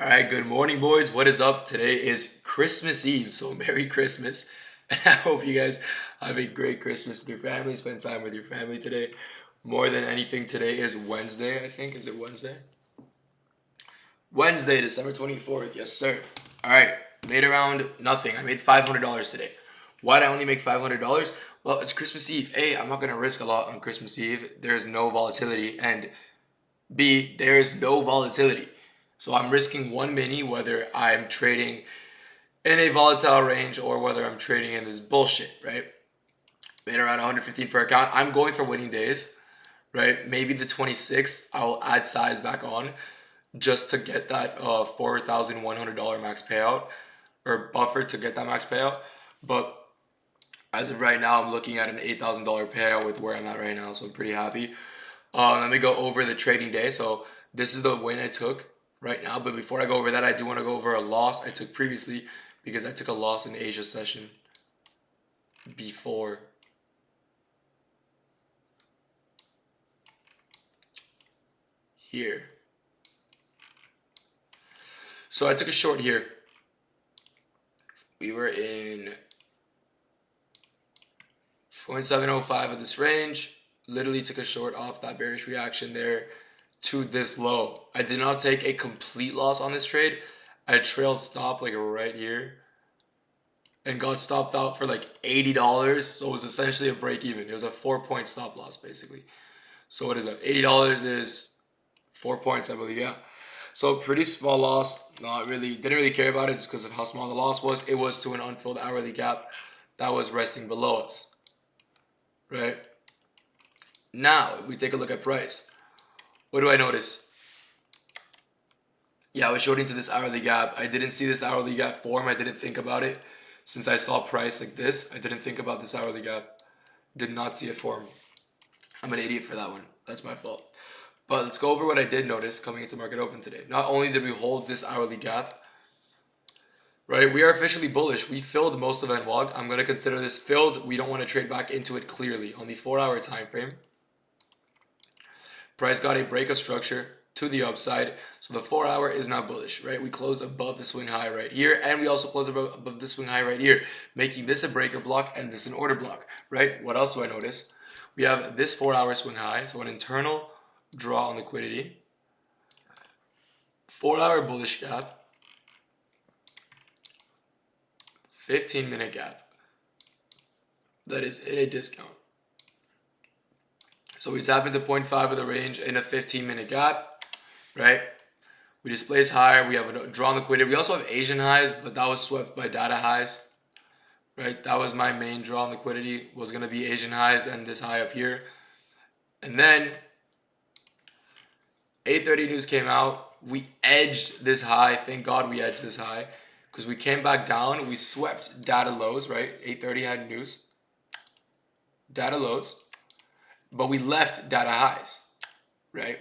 All right, good morning, boys. What is up? Today is Christmas Eve, so Merry Christmas. And I hope you guys have a great Christmas with your family. Spend time with your family today. More than anything, today is Wednesday, I think. Is it Wednesday? Wednesday, December 24th. Yes, sir. All right, made around nothing. I made $500 today. Why'd I only make $500? Well, it's Christmas Eve. A, I'm not going to risk a lot on Christmas Eve. There's no volatility. And B, there's no volatility. So I'm risking one mini whether I'm trading in a volatile range or whether I'm trading in this bullshit, right? Made around 115 per account. I'm going for winning days, right? Maybe the 26th, I'll add size back on just to get that $4,100 max payout or buffer to get that max payout. But as of right now, I'm looking at an $8,000 payout with where I'm at right now, so I'm pretty happy. Let me go over the trading day. So this is the win I took right now. But before I go over that, I do want to go over a loss I took previously because I took a loss in the Asia session before. Here. So I took a short here. We were in 0.705 of this range. Literally took a short off that bearish reaction there to this low. I did not take a complete loss on this trade. I trailed stop like right here and got stopped out for like $80. So it was essentially a break even. It was a 4-point stop loss basically. So what is that? $80 is 4 points, I believe. Yeah. So pretty small loss. Not really, didn't really care about it just because of how small the loss was. It was to an unfilled hourly gap that was resting below us. Right? Now, if we take a look at price, what do I notice? Yeah, I was shorting to this hourly gap. I didn't see this hourly gap form. I didn't think about it. Since I saw price like this, I didn't think about this hourly gap. Did not see it form. I'm an idiot for that one. That's my fault. But let's go over what I did notice coming into market open today. Not only did we hold this hourly gap, right? We are officially bullish. We filled most of NWAG. I'm going to consider this filled. We don't want to trade back into it clearly on the 4-hour time frame. Price got a break of structure to the upside. So the 4-hour is now bullish, right? We closed above the swing high right here. And we also closed above the swing high right here, making this a breaker block and this an order block, right? What else do I notice? We have this 4-hour swing high. So an internal draw on liquidity. 4-hour bullish gap. 15-minute gap. That is in a discount. So we tap into 0.5 of the range in a 15-minute gap, right? We displace higher. We have a drawn liquidity. We also have Asian highs, but that was swept by data highs, right? That was my main drawn liquidity, was going to be Asian highs and this high up here. And then 8:30 news came out. We edged this high. Thank God we edged this high because we came back down. We swept data lows, right? 8:30 had news. Data lows. But we left data highs, right?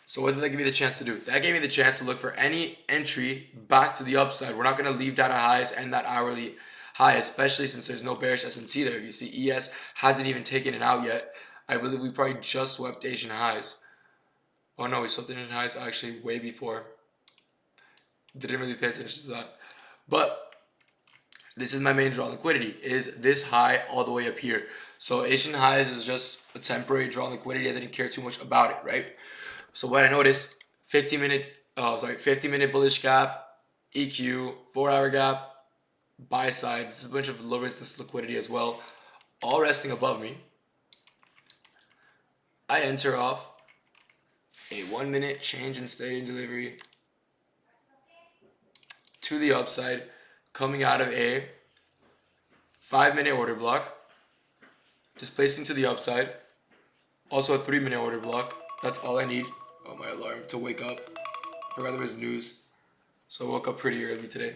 So what did that give me the chance to do? That gave me the chance to look for any entry back to the upside. We're not going to leave data highs and that hourly high, especially since there's no bearish SMT there. If you see ES hasn't even taken it out yet. I believe we probably just swept Asian highs. Oh no, we swept Asian highs actually way before. Didn't really pay attention to that. But this is my main draw liquidity, is this high all the way up here. So Asian highs is just a temporary draw liquidity. I didn't care too much about it, right? So what I noticed, 50-minute bullish gap, EQ, 4-hour gap, buy side. This is a bunch of low resistance liquidity as well, all resting above me. I enter off a 1-minute change in state and delivery to the upside, coming out of a 5-minute order block, displacing to the upside. Also a 3-minute order block. That's all I need. Oh, my alarm to wake up. I forgot there was news. So I woke up pretty early today.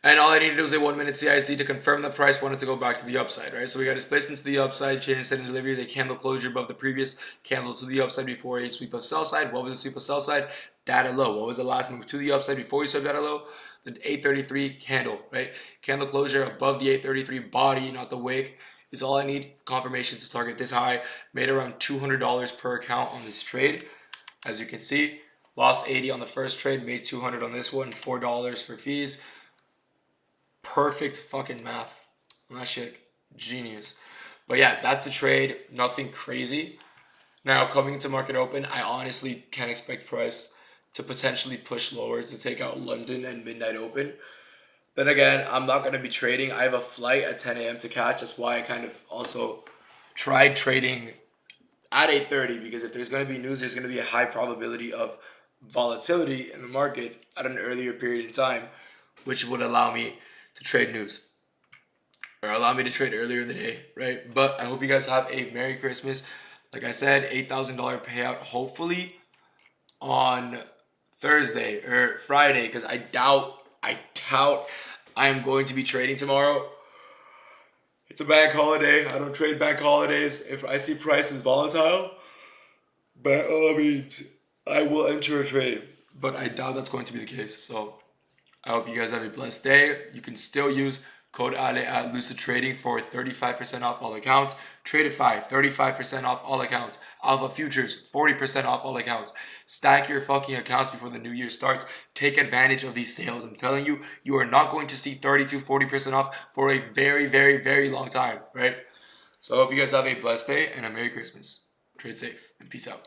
And all I needed was a 1-minute CIC to confirm that price wanted to go back to the upside, right? So we got displacement to the upside, change in setting deliveries, a candle closure above the previous candle to the upside before a sweep of sell side. What was the sweep of sell side? Data low. What was the last move to the upside before we swept data low? The 833 candle, right? Candle closure above the 833 body, not the wick, is all I need confirmation to target this high. Made around $200 per account on this trade. As you can see, Lost 80 on the first trade, made 200 on this one, $4 for fees. Perfect fucking math on that shit. Genius. But yeah, that's a trade. Nothing crazy. Now, coming into market open, I honestly can expect price to potentially push lower to take out London and midnight open. Then again, I'm not going to be trading. I have a flight at 10 a.m. to catch. That's why I kind of also tried trading at 8:30, because if there's going to be news, there's going to be a high probability of volatility in the market at an earlier period in time, which would allow me to trade news or allow me to trade earlier in the day, right? But I hope you guys have a Merry Christmas. Like I said, $8,000 payout hopefully on Thursday or Friday, because I doubt I am going to be trading tomorrow. It's a bank holiday. I don't trade bank holidays if I see prices volatile. By all means, I will enter a trade, but I doubt that's going to be the case. So I hope you guys have a blessed day. You can still use code Ale at Lucid Trading for 35% off all accounts. Tradify, 35% off all accounts. Alpha Futures, 40% off all accounts. Stack your fucking accounts before the new year starts. Take advantage of these sales. I'm telling you, you are not going to see 30 to 40% off for a very, very, very long time, right? So I hope you guys have a blessed day and a Merry Christmas. Trade safe and peace out.